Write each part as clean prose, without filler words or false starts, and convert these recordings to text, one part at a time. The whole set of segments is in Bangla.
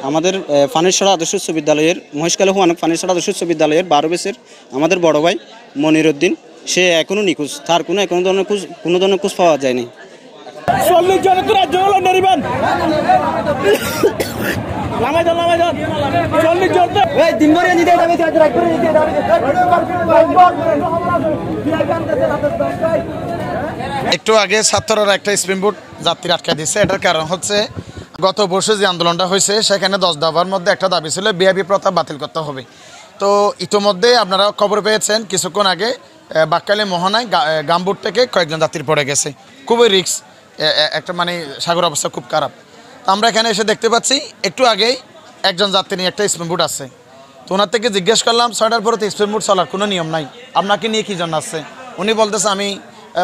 আমাদের ফানেরছড়া আদর্শ উচ্চ বিদ্যালয়ের মহেশখালী হুয়ানক ফানেরছড়া আদর্শ উচ্চ বিদ্যালয়ের 12 বেসের আমাদের বড় ভাই মনির উদ্দিন, সে এখনও নিখোঁজ। তার কোনো ধরনের খোঁজ পাওয়া যায়নি। 40 জন তো রাজ্য হলো নেরিবান লামাই দাও 40 জন তো এই দিনভরে নিতে যাবে রাত করে নিতে যাবে। একটু আগে ছাত্ররা একটা স্পিডবোট যাত্রী আটকে দিচ্ছে। এটার কারণ হচ্ছে গত বর্ষে যে আন্দোলনটা হয়েছে সেখানে 10 দফার মধ্যে একটা দাবি ছিল বিআইপি প্রথা বাতিল করতে হবে। তো ইতিমধ্যে আপনারা খবর পেয়েছেন কিছুক্ষণ আগে বাকখালী মোহনায় গামবোট থেকে কয়েকজন যাত্রী পড়ে গেছে। খুবই রিস্ক, একটা মানে সাগর অবস্থা খুব খারাপ। তো আমরা এখানে এসে দেখতে পাচ্ছি একটু আগেই একজন যাত্রী নিয়ে একটা স্পিডবোট আছে। তো ওনার থেকে জিজ্ঞেস করলাম 6টার পরে তো স্পিডবোট চলার কোনো নিয়ম নাই, আপনাকে নিয়ে কী জন্য আসছে? উনি বলতেছে আমি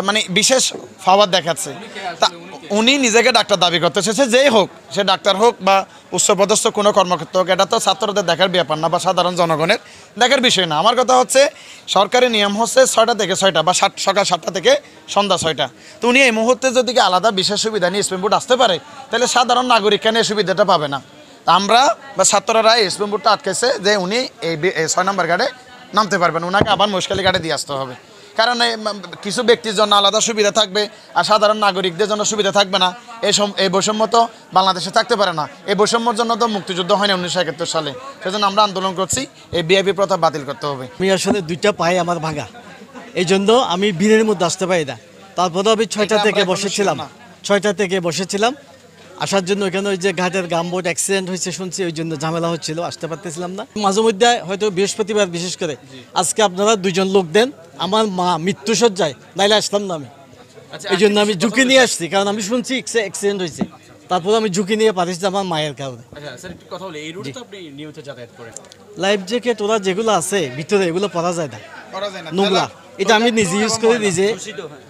মানে বিশেষ ফাওয়ার দেখাচ্ছে। তা উনি নিজেকে ডাক্তার দাবি করতেছে, সে যেই হোক, সে ডাক্তার হোক বা উচ্চপদস্থ কোনো কর্মকর্তা হোক, এটা তো ছাত্রদের দেখার ব্যাপার না বা সাধারণ জনগণের দেখার বিষয় না। আমার কথা হচ্ছে সরকারি নিয়ম হচ্ছে 6টা থেকে 6টা বা সকাল 7টা থেকে সন্ধ্যা 6টা। তো উনি এই মুহূর্তে যদি আলাদা বিশেষ সুবিধা নিয়ে স্পিডবোট আসতে পারে তাহলে সাধারণ নাগরিক কেন এই সুবিধাটা পাবে না? আমরা বা ছাত্ররা এই স্পিডবোটটা আটকেছে যে উনি এই 6 নম্বর ঘাটে নামতে পারবেন, ওনাকে আবার মহেশখালী ঘাটে দিয়ে আসতে হবে। কারণ কিছু ব্যক্তির জন্য আলাদা সুবিধা থাকবে আর সাধারণ নাগরিকদের জন্য সুবিধা থাকবে না। এই বৈষম্য তো বাংলাদেশে থাকতে পারে না। এই বৈষম্যর জন্য তো মুক্তিযুদ্ধ হয়নি 1971 সালে। সেজন্য আমরা আন্দোলন করছি এই বিআইপি প্রথা বাতিল করতে হবে। আমি আসলে 2টা পায়ে আমার ভাঙা, এই জন্য আমি ভিড়ের মধ্যে আসতে পারি না। তারপরে আমি 6টা থেকে বসেছিলাম আসার জন্য। এখানে ওই যে ঘাটের গামবোট অ্যাক্সিডেন্ট হয়েছে শুনছি, ওই জন্য ঝামেলা হচ্ছিল, আসতে পারতেছিলাম না। মাঝে মধ্যে হয়তো বৃহস্পতিবার বিশেষ করে আজকে আপনারা 2জন লোক দেন, আমার মা মৃত্যুসজ্জায়, নাইলে আসতাম না আমি। এই জন্য আমি ঝুঁকি নিয়ে আসছি, কারণ আমি শুনছি অ্যাক্সিডেন্ট হয়েছে। তারপরে আমি ঝুঁকি নিয়ে পাঠিয়েছি আমার মায়ের কারণে। লাইফ জ্যাকেট ওরা যেগুলো আছে ভিতরে এগুলো পরা যায় না, নোংরা। এটা আমি নিজে ইউজ করে, নিজে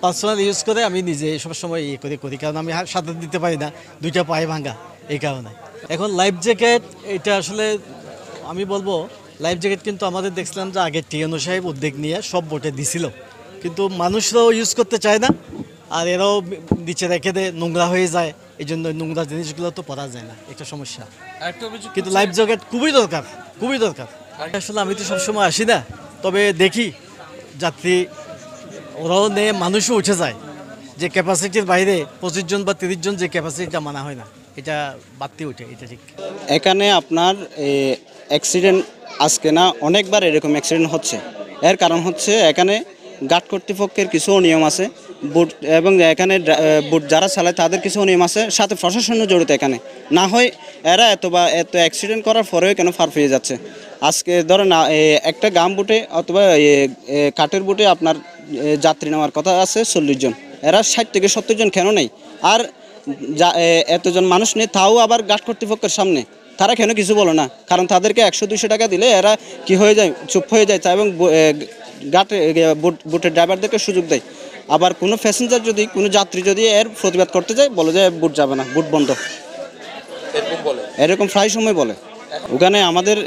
পার্সোনাল ইউজ করে আমি নিজে সবসময় করি, কারণ আমি সাঁতার দিতে পারি না, 2টা পায়ে ভাঙা, এই কারণে। এখন লাইফ জ্যাকেট এটা আসলে আমি বলবো লাইফ জ্যাকেট কিন্তু আমাদের দেখছিলাম যে আগে টিএনও সাহেব উদ্যোগ নিয়ে সব বোটে দিছিল, কিন্তু মানুষরাও ইউজ করতে চায় না, আর এরাও নিচে রেখে দেয়, নোংরা হয়ে যায়। এই জন্য নোংরা জিনিসগুলো তো পরা যায় না, একটা সমস্যা। কিন্তু লাইফ জ্যাকেট খুবই দরকার। আসলে আমি তো সবসময় আসি না, তবে দেখি যাত্রী ওরাও নেই, মানুষও উঠে যায়, যে ক্যাপাসিটির বাইরে 25 জন বা 30 জন যে ক্যাপাসিটিটা মানা হয় না, এটা বাড়তে উঠে, এটা ঠিক। এখানে আপনার অ্যাক্সিডেন্ট আজকে না, অনেকবার এরকম অ্যাক্সিডেন্ট হচ্ছে। এর কারণ হচ্ছে এখানে ঘাট কর্তৃপক্ষের কিছু অনিয়ম আছে, বুট এবং এখানে বুট যারা চালায় তাদের কিছু অনিয়ম আছে, সাথে প্রশাসনও জড়িত। এখানে না হয় এরা এত অ্যাক্সিডেন্ট করার পরেও কেন পার পেয়ে যাচ্ছে। আজকে ধরেন একটা গাম বুটে অথবা কাঠের বুটে আপনার যাত্রী নেওয়ার কথা আছে 40 জন, এরা 60 থেকে 70 জন কেন নেই? আর এতজন মানুষ নেই, তাও আবার ঘাট কর্তৃপক্ষের সামনে তারা কেন কিছু বলে না? কারণ তাদেরকে 100-200 টাকা দিলে এরা কি হয়ে যায়, চুপ হয়ে যায়, এবং ঘাটে বুটের ড্রাইভারদেরকে সুযোগ দেয়। আবার কোনো প্যাসেঞ্জার যদি, কোনো যাত্রী যদি এর প্রতিবাদ করতে যায়, বলে যে বুট যাবে না, বুট বন্ধ, এরকম প্রায় সময় বলে। ওখানে আমাদের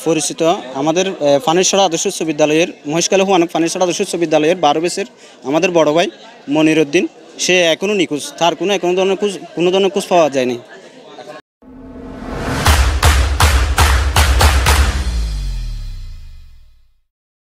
পরিচিত আমাদের ফানেরছড়া আদর্শ উচ্চ বিদ্যালয়ের মহেশখালী হুয়ানক ফানেরছড়া আদর্শ উচ্চ বিদ্যালয়ের 12 বেসের আমাদের বড় ভাই মনির উদ্দিন, সে এখনও নিখোঁজ। তার কোনো ধরনের খোঁজ পাওয়া যায়নি।